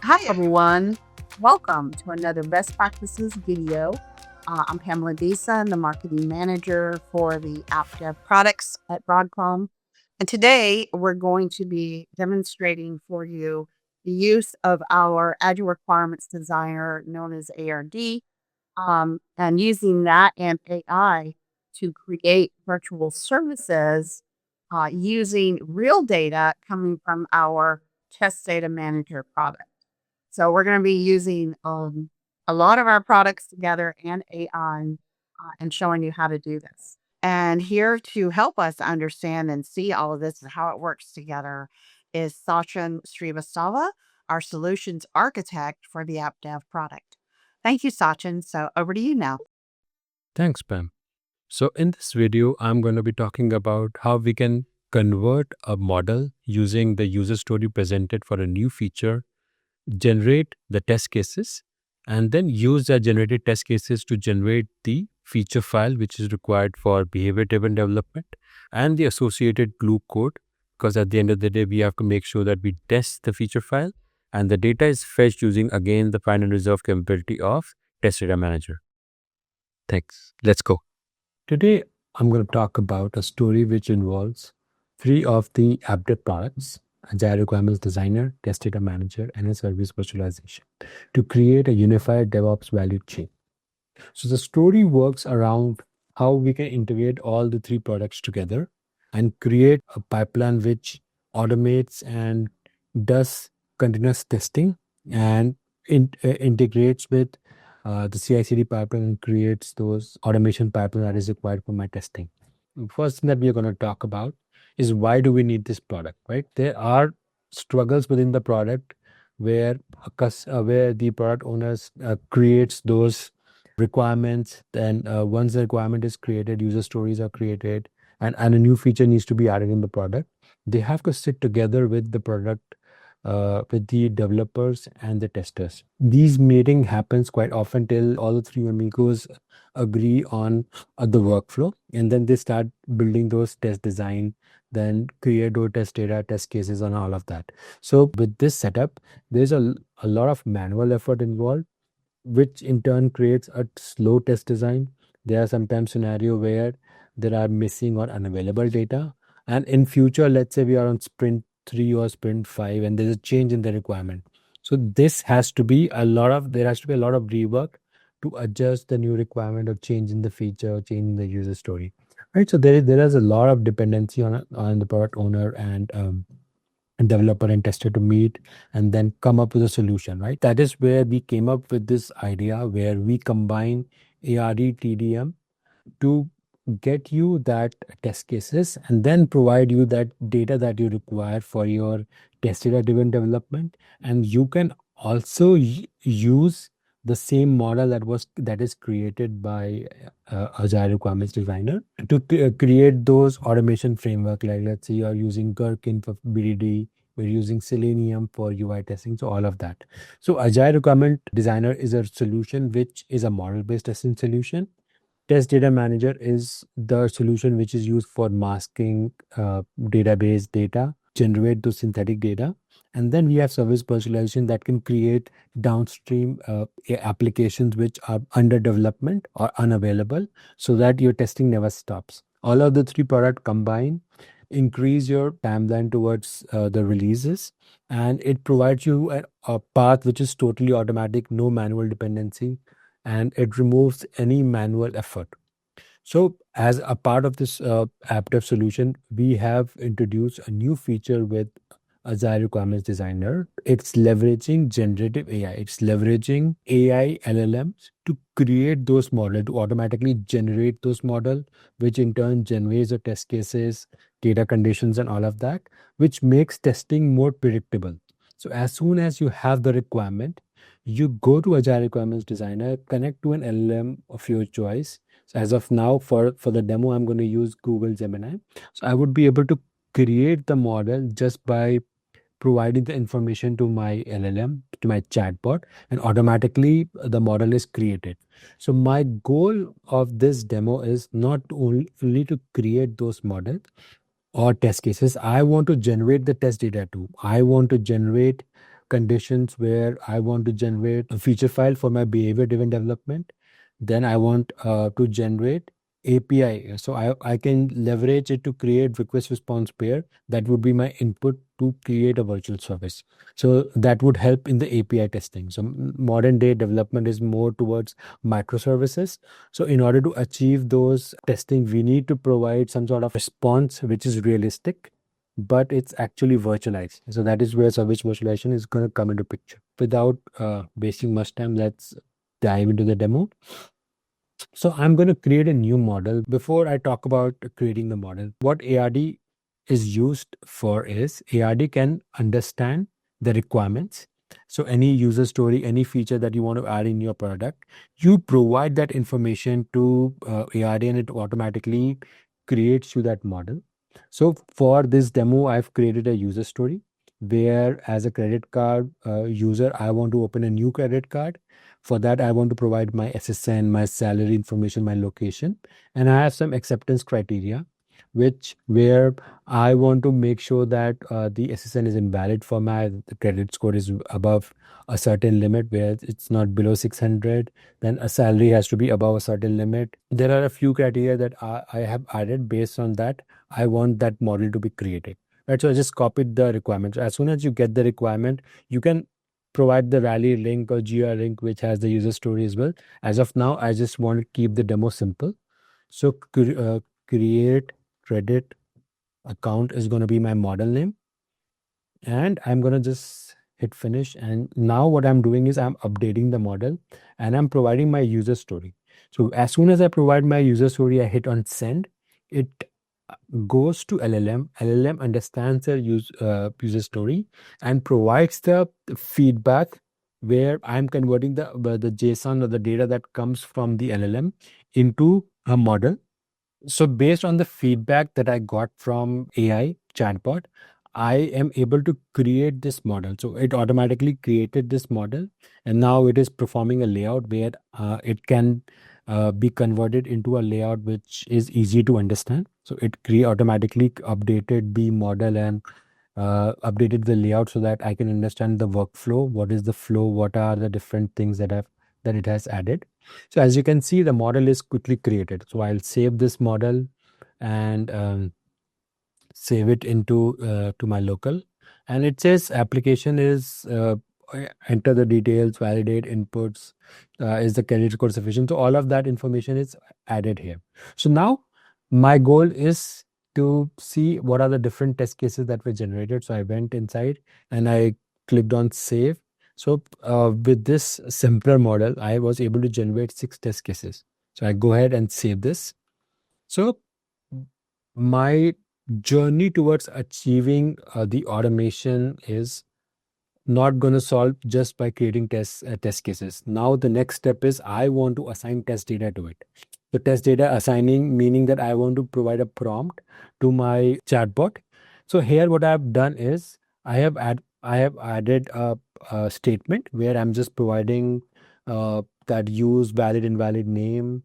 Hi everyone, welcome to another best practices video. I'm Pamela Deesa, the marketing manager for the app dev products at Broadcom. And today we're going to be demonstrating for you the use of our Agile Requirements Designer known as ARD, and using that and AI to create virtual services using real data coming from our Test Data Manager product. So we're going to be using a lot of our products together and AI and showing you how to do this. And here to help us understand and see all of this and how it works together is Sachin Srivastava, our solutions architect for the app dev product. Thank you, Sachin. So over to you now. Thanks, Pam. So in this video, I'm going to be talking about how we can convert a model using the user story presented for a new feature, generate the test cases, and then use that generated test cases to generate the feature file, which is required for behavior-driven development and the associated glue code. Because at the end of the day, we have to make sure that we test the feature file and the data is fetched using, again, the final reserve capability of Test Data Manager. Thanks. Let's go. Today, I'm going to talk about a story which involves three of the AppDev products: Agile Requirements Designer, Test Data Manager, and a Service Virtualization to create a unified DevOps value chain. So the story works around how we can integrate all the three products together and create a pipeline which automates and does continuous testing and integrates with the CI/CD pipeline and creates those automation pipeline that is required for my testing. First thing that we are going to talk about is why do we need this product, right? There are struggles within the product where where the product owners creates those requirements. Then once the requirement is created, user stories are created, and a new feature needs to be added in the product. They have to sit together with the product, with the developers and the testers. These meeting happens quite often till all the three amigos agree on the workflow, and then they start building those test design, then create those test data, test cases, and all of that. So with this setup, there's a lot of manual effort involved, which in turn creates a slow test design. There are sometimes scenario where there are missing or unavailable data. And in future, let's say we are on sprint 3 or sprint 5 and there's a change in the requirement. So this has to be there has to be a lot of rework to adjust the new requirement or change in the feature or change in the user story. Right. So there is a lot of dependency on the product owner and developer and tester to meet and then come up with a solution, right? That is where we came up with this idea where we combine ARD TDM to get you that test cases and then provide you that data that you require for your test data driven development. And you can also use the same model that is created by Agile Requirements Designer to create those automation framework. Like let's say you are using Gherkin for BDD, we're using Selenium for UI testing, so all of that. So Agile Requirement Designer is a solution which is a model-based testing solution. Test Data Manager is the solution which is used for masking database data, generate those synthetic data. And then we have service virtualization that can create downstream applications which are under development or unavailable so that your testing never stops. All of the three products combine, increase your timeline towards the releases, and it provides you a path which is totally automatic, no manual dependency, and it removes any manual effort. So as a part of this app dev solution, we have introduced a new feature with Agile Requirements Designer. It's leveraging generative AI. It's leveraging AI LLMs to create those models, to automatically generate those models, which in turn generates the test cases, data conditions, and all of that, which makes testing more predictable. So as soon as you have the requirement, you go to Agile Requirements Designer, connect to an LLM of your choice. So as of now, for the demo, I'm going to use Google Gemini. So I would be able to create the model just by providing the information to my LLM, to my chatbot, and automatically the model is created. So my goal of this demo is not only to create those models or test cases. I want to generate the test data too. I want to generate conditions where I want to generate a feature file for my behavior driven development. Then I want to generate API. So I can leverage it to create request response pair. That would be my input to create a virtual service. So that would help in the API testing. So modern day development is more towards microservices. So in order to achieve those testing, we need to provide some sort of response which is realistic, but it's actually virtualized. So that is where service virtualization is going to come into picture. Without wasting much time, let's dive into the demo. So I'm going to create a new model. Before I talk about creating the model, what ARD is used for is ARD can understand the requirements. So any user story, any feature that you want to add in your product, you provide that information to ARD and it automatically creates you that model. So for this demo, I've created a user story where as a credit card user, I want to open a new credit card. For that, I want to provide my SSN, my salary information, my location, and I have some acceptance criteria, which where I want to make sure that the SSN is invalid for the credit score is above a certain limit where it's not below 600. Then a salary has to be above a certain limit. There are a few criteria that I have added. Based on that, I want that model to be created. Right, so I just copied the requirements. As soon as you get the requirement, you can provide the Rally link or GR link, which has the user story as well. As of now, I just want to keep the demo simple. So create credit account is going to be my model name. And I'm going to just hit finish. And now what I'm doing is I'm updating the model and I'm providing my user story. So as soon as I provide my user story, I hit on send. It goes to LLM. LLM understands the user story and provides the feedback where I'm converting the JSON or the data that comes from the LLM into a model. So based on the feedback that I got from AI chatbot, I am able to create this model. So it automatically created this model, and now it is performing a layout where it can be converted into a layout which is easy to understand. So it automatically updated the model and updated the layout so that I can understand the workflow. What is the flow? What are the different things that it has added? So as you can see, the model is quickly created. So I'll save this model and save it into to my local. And it says application is enter the details, validate inputs, is the credit score sufficient? So all of that information is added here. So now my goal is to see what are the different test cases that were generated. So I went inside and I clicked on save. So with this simpler model, I was able to generate 6 test cases. So I go ahead and save this. So my journey towards achieving the automation is not going to solve just by creating test cases. Now the next step is I want to assign test data to it. The test data assigning meaning that I want to provide a prompt to my chatbot. So here what I've done is I have added a statement where I'm just providing that use valid invalid name.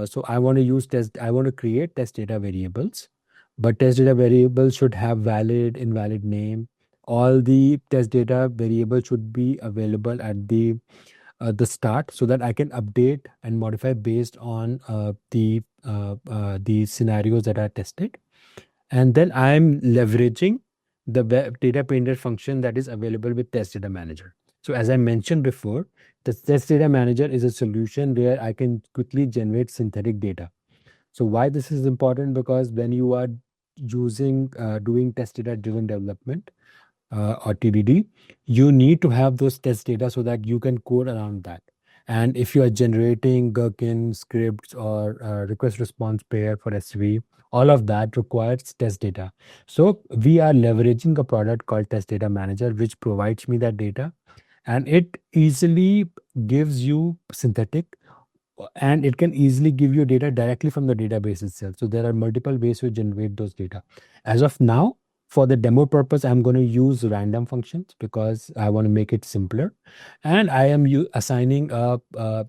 So I want to use test. I want to create test data variables, but test data variables should have valid invalid name. All the test data variables should be available at the start so that I can update and modify based on the scenarios that are tested. And then I'm leveraging the web data painter function that is available with Test Data Manager. So as I mentioned before, the Test Data Manager is a solution where I can quickly generate synthetic data. So why this is important? Because when you are using doing test data driven development, or TDD, you need to have those test data so that you can code around that. And if you are generating Gherkin scripts or request response pair for SV, all of that requires test data. So we are leveraging a product called Test Data Manager, which provides me that data, and it easily gives you synthetic, and it can easily give you data directly from the database itself. So there are multiple ways to generate those data. As of now, for the demo purpose, I'm going to use random functions because I want to make it simpler. And I am assigning a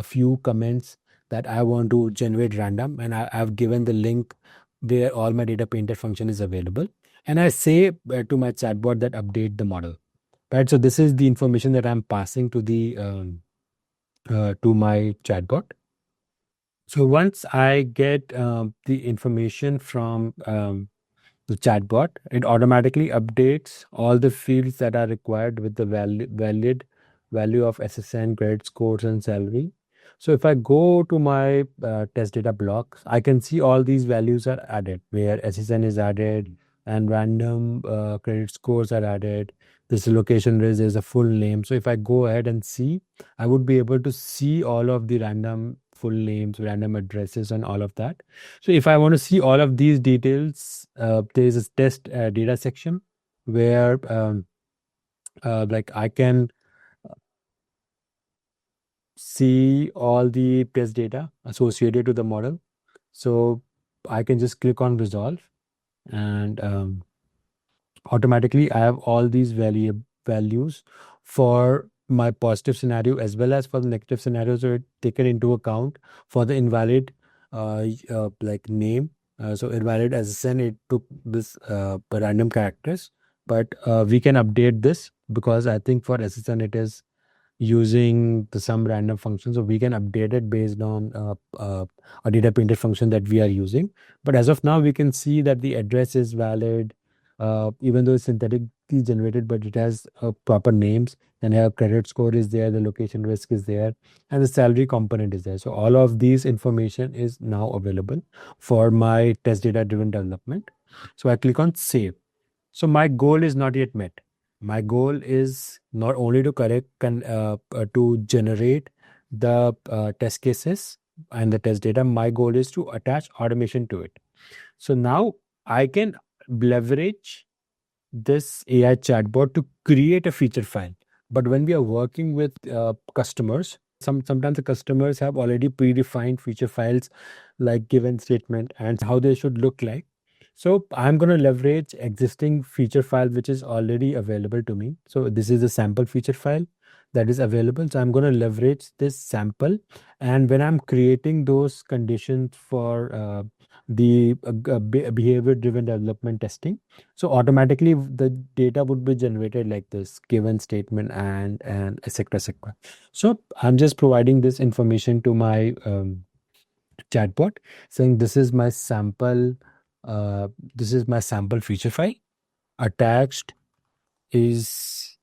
few comments that I want to generate random. And I've given the link where all my data painter function is available. And I say to my chatbot that update the model. right? So this is the information that I'm passing to the to my chatbot. So once I get the information from the chatbot, it automatically updates all the fields that are required with the valid value of SSN, credit scores, and salary. So if I go to my test data blocks, I can see all these values are added, where SSN is added and random credit scores are added. This location is a full name. So if I go ahead and see, I would be able to see all of the random full names, random addresses, and all of that. So if I want to see all of these details, there is a test data section where like I can see all the test data associated to the model. So I can just click on resolve, and automatically I have all these values for my positive scenario as well as for the negative scenario. So it taken into account for the invalid like name. So invalid SSN, it took this random characters, but we can update this because I think for SSN it is using some random function. So we can update it based on a data painted function that we are using. But as of now, we can see that the address is valid, even though it's synthetically generated, but it has proper names. And our credit score is there, the location risk is there, and the salary component is there. So all of these information is now available for my test data driven development. So I click on save. So my goal is not yet met. My goal is not only to to generate the test cases and the test data. My goal is to attach automation to it. So now I can leverage this AI chatbot to create a feature file. But when we are working with customers, sometimes the customers have already predefined feature files like given statement and how they should look like. So I'm going to leverage existing feature file which is already available to me. So this is a sample feature file that is available. So I'm going to leverage this sample, and when I'm creating those conditions for the behavior driven development testing, so automatically the data would be generated like this given statement and etc etc. So I'm just providing this information to my chatbot, saying this is my sample feature file. Attached is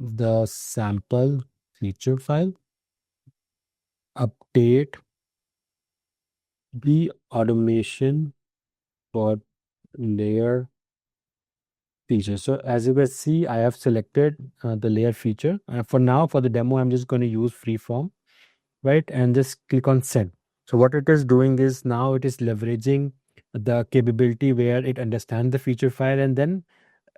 the sample feature file. Update the automation for layer feature. So as you can see, I have selected the layer feature. For now, for the demo, I'm just going to use freeform, right? And just click on send. So what it is doing is now it is leveraging the capability where it understands the feature file, and then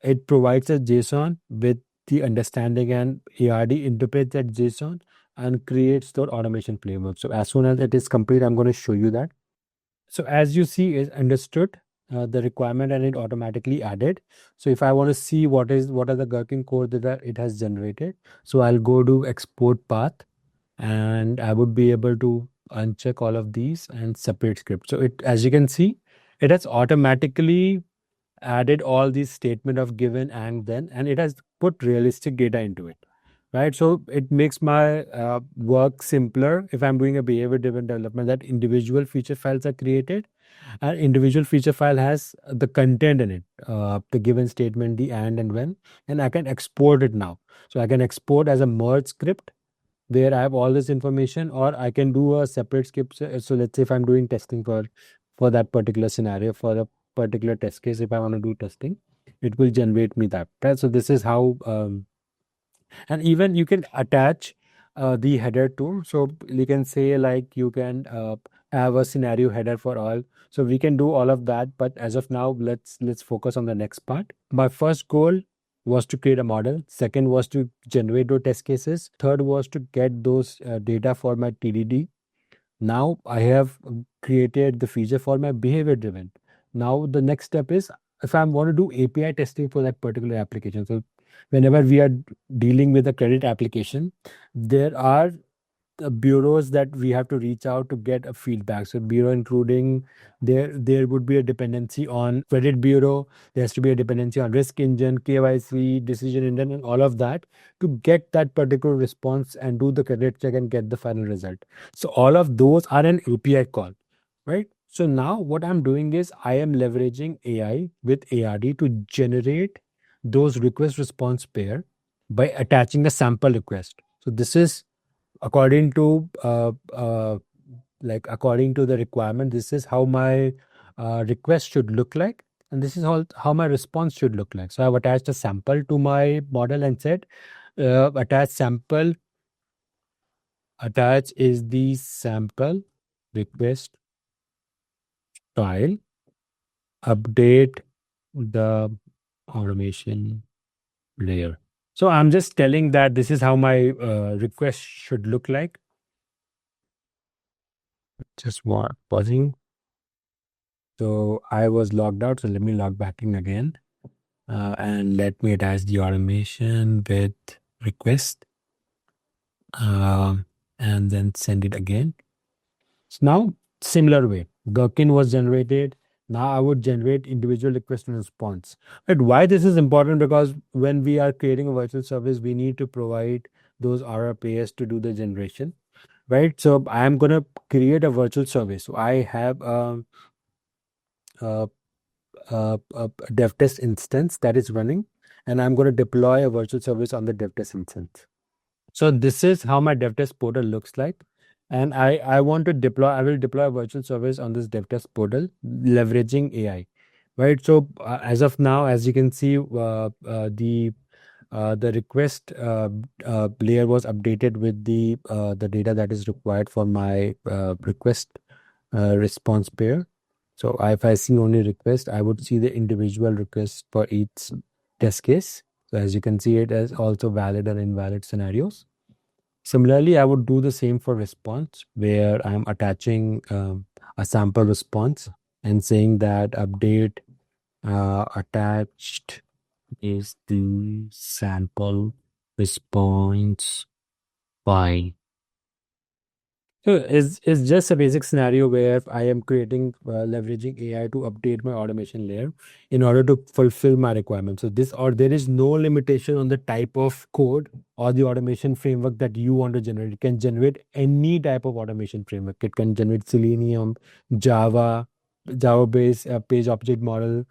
it provides a JSON with the understanding, and ARD interprets that JSON and creates the automation framework. So as soon as it is complete, I'm going to show you that. So as you see, it understood the requirement and it automatically added. So if I want to see what are the working code it has generated, so I'll go to export path, and I would be able to uncheck all of these and separate script. So it, as you can see, it has automatically added all these statement of given and then, and it has put realistic data into it, right? So it makes my work simpler if I'm doing a behavior driven development, that individual feature files are created, and individual feature file has the content in it, the given statement, the and when, and I can export it now. So I can export as a merge script where I have all this information, or I can do a separate script. So let's say if I'm doing testing for that particular scenario, for a particular test case, if I want to do testing, it will generate me that. Right? So this is how, and even you can attach the header too. So you can say like you can have a scenario header for all. So we can do all of that. But as of now, let's focus on the next part. My first goal was to create a model. Second was to generate those test cases. Third was to get those data for my TDD. Now I have created the feature for my behavior driven. Now the next step is if I want to do API testing for that particular application. So whenever we are dealing with a credit application, there are bureaus that we have to reach out to get a feedback. So bureau including there would be a dependency on credit bureau. There has to be a dependency on risk engine, KYC, decision engine, and all of that to get that particular response and do the credit check and get the final result. So all of those are an API call, right? So now what I'm doing is I am leveraging AI with ARD to generate those request response pair by attaching a sample request. So this is according to according to the requirement. This is how my request should look like, and this is how my response should look like. So I've attached a sample to my model and said attach sample, attach is the sample request file, update the automation layer. So I'm just telling that this is how my request should look like. Just pausing. So I was logged out. So let me log back in again. And let me attach the automation with request. And then send it again. So now, similar way, Gherkin was generated. Now I would generate individual request and response. But why this is important? Because when we are creating a virtual service, we need to provide those RRPS to do the generation, right? So I am going to create a virtual service. So I have a a dev test instance that is running, and I'm going to deploy a virtual service on the dev test instance. So this is how my dev test portal looks like. And I want to deploy, I will deploy a virtual service on this dev test portal leveraging AI, right? So as of now, as you can see, the request layer was updated with the data that is required for my request response pair. So if I see only request, I would see the individual request for each test case. So as you can see, it as also valid or invalid scenarios. Similarly, I would do the same for response, where I'm attaching a sample response and saying that update attached is the sample response file. So it's just a basic scenario where I am creating leveraging AI to update my automation layer in order to fulfill my requirements. So this or there is no limitation on the type of code or the automation framework that you want to generate. It can generate any type of automation framework. It can generate Selenium, Java, Java-based page object model,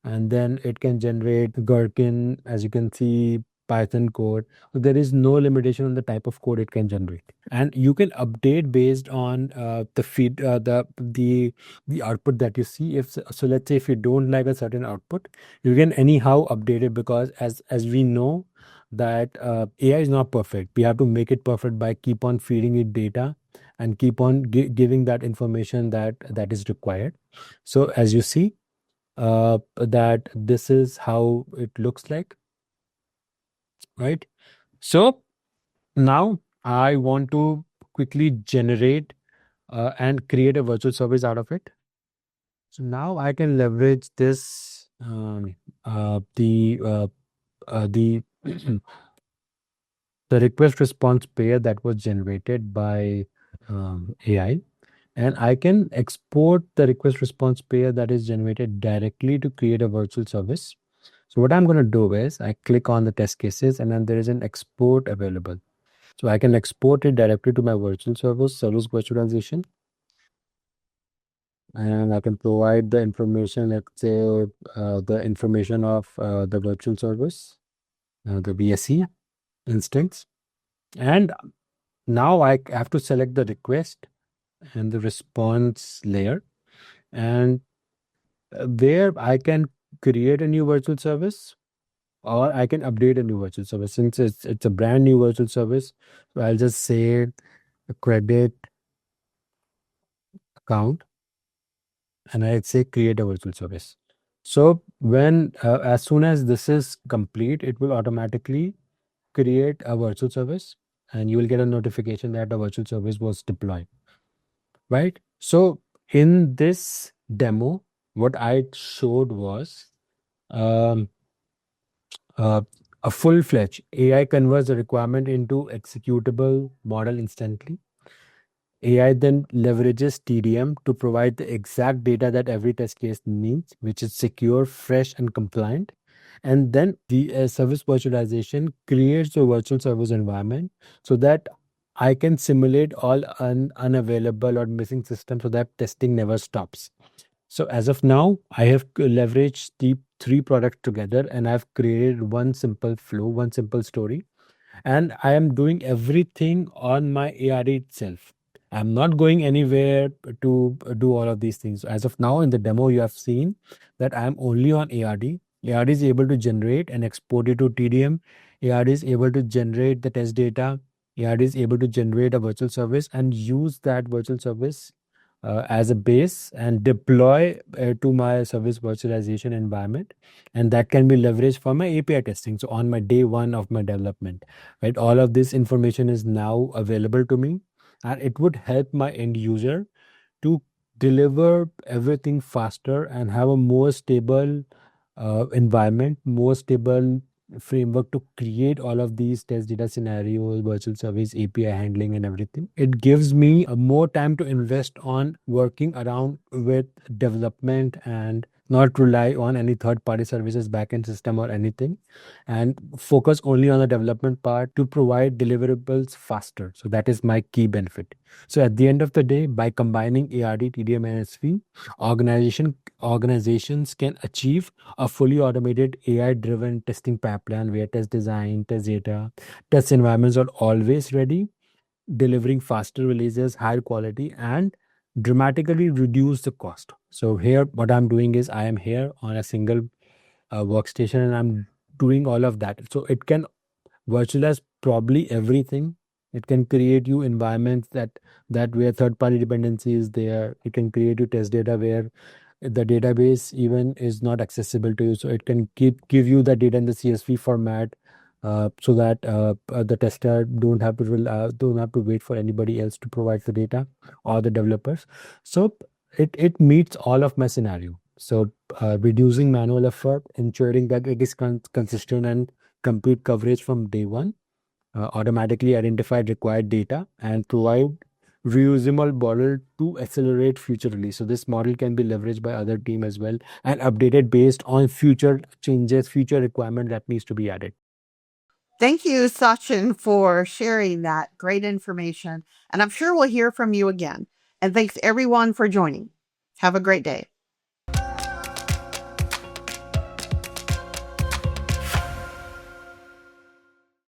and then it can generate Gherkin, as you can see, Python code. So there is no limitation on the type of code it can generate, and you can update based on the feed the output that you see. If so, let's say if you don't like a certain output, you can anyhow update it, because as we know that AI is not perfect. We have to make it perfect by keep on feeding it data and keep on giving that information that is required. So as you see, that this is how it looks like, right? So now I want to quickly generate and create a virtual service out of it. So now I can leverage this the the request response pair that was generated by AI, and I can export the request response pair that is generated directly to create a virtual service. So what I'm going to do is I click on the test cases, and then there is an export available. So I can export it directly to my virtual service virtualization, and I can provide the information, let's say the information of the virtual service, the VSE instance. And now I have to select the request and the response layer, and there I can create a new virtual service, or I can update a new virtual service. Since it's a brand new virtual service, so I'll just say a credit account, and I'd say create a virtual service. So when as soon as this is complete, it will automatically create a virtual service, and you will get a notification that a virtual service was deployed, right? So in this demo, what I showed was um, uh, a full-fledged AI converts the requirement into executable model instantly. AI then leverages TDM to provide the exact data that every test case needs, which is secure, fresh, and compliant. And then the service virtualization creates a virtual service environment so that I can simulate all unavailable or missing systems so that testing never stops. So as of now, I have leveraged the three products together and I've created one simple flow, one simple story, and I am doing everything on my ARD itself. I'm not going anywhere to do all of these things. As of now, in the demo, you have seen that I'm only on ARD. ARD is able to generate and export it to TDM. ARD is able to generate the test data. ARD is able to generate a virtual service and use that virtual service as a base and deploy to my service virtualization environment, and that can be leveraged for my API testing. So on my day one of my development, right, all of this information is now available to me, and it would help my end user to deliver everything faster and have a more stable environment, more stable framework to create all of these test data scenarios, virtual service, API handling, and everything. It gives me more time to invest on working around with development and not rely on any third party services, backend system, or anything, and focus only on the development part to provide deliverables faster. So that is my key benefit. So at the end of the day, by combining ARD, TDM, and SV, organizations can achieve a fully automated AI-driven testing pipeline where test design, test data, test environments are always ready, delivering faster releases, higher quality, and dramatically reduce the cost. So here, what I'm doing is I am here on a single workstation and I'm doing all of that. So it can virtualize probably everything. It can create you environments that where third party dependency is there. It can create you test data where the database even is not accessible to you, so it can give you the data in the CSV format, so that the tester don't have to wait for anybody else to provide the data or the developers. So it meets all of my scenario. So reducing manual effort, ensuring that it is consistent and complete coverage from day one, automatically identify required data, and provide reusable model to accelerate future release. So this model can be leveraged by other team as well and updated based on future changes, future requirement that needs to be added. Thank you, Sachin, for sharing that great information. And I'm sure we'll hear from you again. And thanks everyone for joining. Have a great day.